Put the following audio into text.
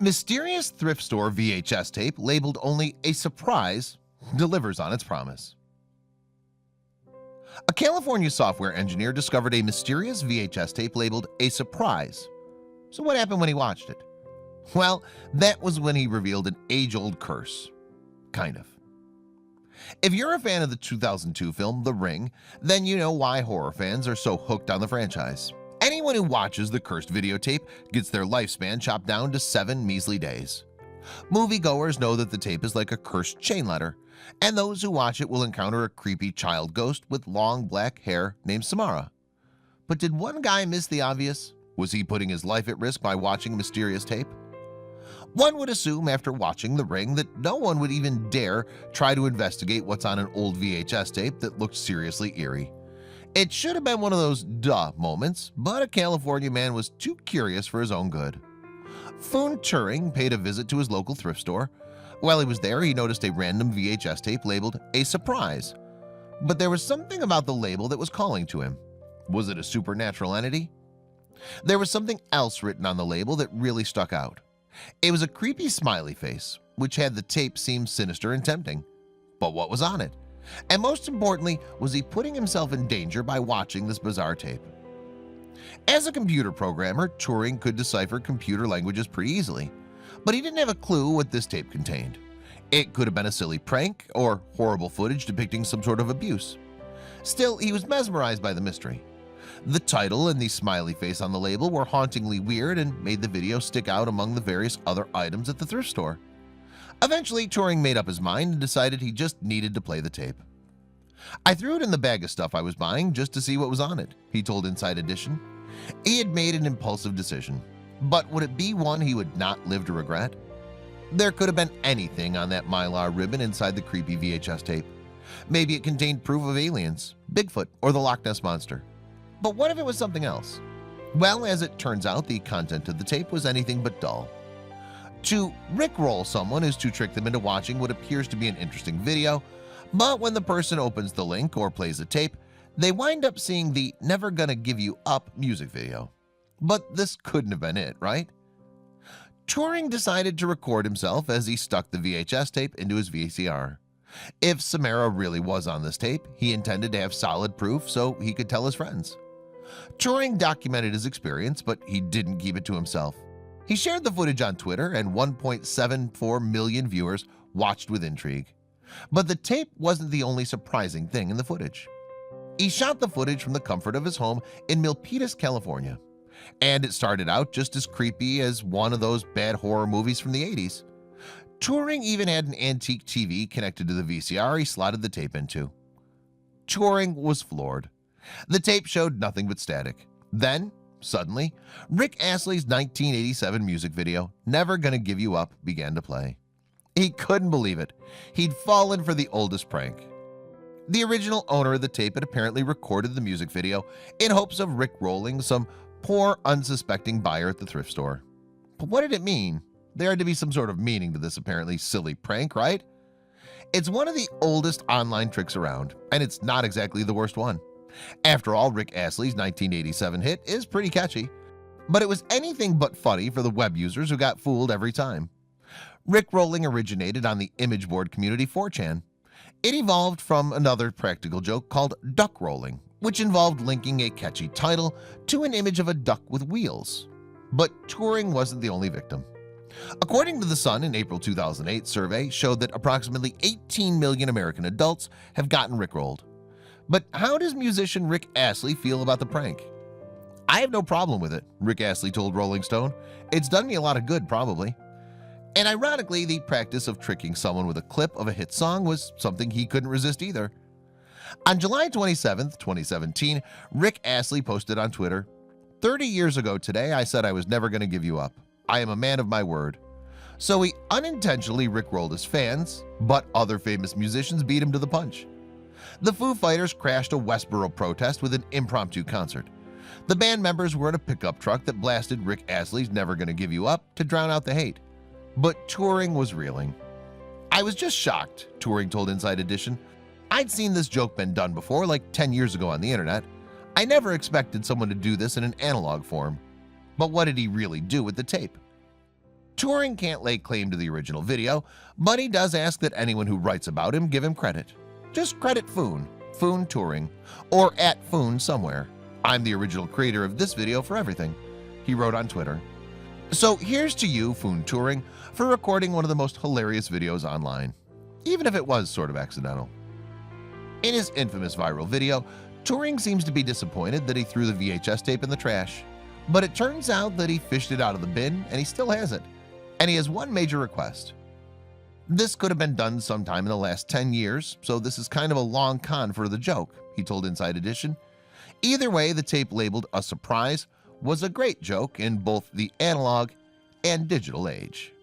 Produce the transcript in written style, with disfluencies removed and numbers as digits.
Mysterious thrift store VHS tape labeled only a surprise delivers on its promise. A California software engineer discovered a mysterious VHS tape labeled a surprise. So what happened when he watched it? Well, that was when he revealed an age-old curse. Kind of. If you're a fan of the 2002 film The Ring, then you know why horror fans are so hooked on the franchise. Anyone who watches the cursed videotape gets their lifespan chopped down to 7 measly days. Moviegoers know that the tape is like a cursed chain letter, and those who watch it will encounter a creepy child ghost with long black hair named Samara. But did one guy miss the obvious? Was he putting his life at risk by watching mysterious tape? One would assume after watching The Ring that no one would even dare try to investigate what's on an old VHS tape that looked seriously eerie. It should have been one of those duh moments, but a California man was too curious for his own good. Foon Turing paid a visit to his local thrift store. While he was there, he noticed a random VHS tape labeled a surprise. But there was something about the label that was calling to him. Was it a supernatural entity? There was something else written on the label that really stuck out. It was a creepy smiley face, which had the tape seem sinister and tempting. But what was on it? And most importantly, was he putting himself in danger by watching this bizarre tape? As a computer programmer, Turing could decipher computer languages pretty easily, but he didn't have a clue what this tape contained. It could have been a silly prank or horrible footage depicting some sort of abuse. Still, he was mesmerized by the mystery. The title and the smiley face on the label were hauntingly weird and made the video stick out among the various other items at the thrift store. Eventually, Turing made up his mind and decided he just needed to play the tape. "I threw it in the bag of stuff I was buying just to see what was on it," he told Inside Edition. He had made an impulsive decision, but would it be one he would not live to regret? There could have been anything on that mylar ribbon inside the creepy VHS tape. Maybe it contained proof of aliens, Bigfoot, or the Loch Ness Monster. But what if it was something else? Well, as it turns out, the content of the tape was anything but dull. To rickroll someone is to trick them into watching what appears to be an interesting video, but when the person opens the link or plays the tape, they wind up seeing the "Never Gonna Give You Up" music video. But this couldn't have been it, right? Turing decided to record himself as he stuck the VHS tape into his VCR. If Samara really was on this tape, he intended to have solid proof so he could tell his friends. Turing documented his experience, but he didn't keep it to himself. He shared the footage on Twitter, and 1.74 million viewers watched with intrigue. But the tape wasn't the only surprising thing in the footage. He shot the footage from the comfort of his home in Milpitas, California. And it started out just as creepy as one of those bad horror movies from the 80s. Turing even had an antique TV connected to the VCR he slotted the tape into. Turing was floored. The tape showed nothing but static. Then, suddenly, Rick Astley's 1987 music video, "Never Gonna Give You Up," began to play. He couldn't believe it. He'd fallen for the oldest prank. The original owner of the tape had apparently recorded the music video in hopes of rickrolling some poor, unsuspecting buyer at the thrift store. But what did it mean? There had to be some sort of meaning to this apparently silly prank, right? It's one of the oldest online tricks around, and it's not exactly the worst one. After all, Rick Astley's 1987 hit is pretty catchy, but it was anything but funny for the web users who got fooled every time. Rickrolling originated on the image board community 4chan. It evolved from another practical joke called duck rolling, which involved linking a catchy title to an image of a duck with wheels. But Turing wasn't the only victim. According to The Sun, an April 2008 survey showed that approximately 18 million American adults have gotten rickrolled. But how does musician Rick Astley feel about the prank? "I have no problem with it," Rick Astley told Rolling Stone. "It's done me a lot of good, probably." And ironically, the practice of tricking someone with a clip of a hit song was something he couldn't resist either. On July 27, 2017, Rick Astley posted on Twitter, "30 years ago today, I said I was never going to give you up. I am a man of my word." So he unintentionally rickrolled his fans, but other famous musicians beat him to the punch. The Foo Fighters crashed a Westboro protest with an impromptu concert. The band members were in a pickup truck that blasted Rick Astley's "Never Gonna Give You Up" to drown out the hate. But Turing was reeling. "I was just shocked," Turing told Inside Edition. "I'd seen this joke been done before, like 10 years ago on the internet. I never expected someone to do this in an analog form." But what did he really do with the tape? Turing can't lay claim to the original video, but he does ask that anyone who writes about him give him credit. Just credit Foon Turing, or @Foon somewhere. I'm the original creator of this video for everything, he wrote on Twitter. So here's to you, Foon Turing, for recording one of the most hilarious videos online, even if it was sort of accidental. In his infamous viral video, Turing seems to be disappointed that he threw the VHS tape in the trash, but it turns out that he fished it out of the bin and he still has it. And he has one major request. This could have been done sometime in the last 10 years, so this is kind of a long con for the joke, he told Inside Edition. Either way, the tape labeled a surprise was a great joke in both the analog and digital age.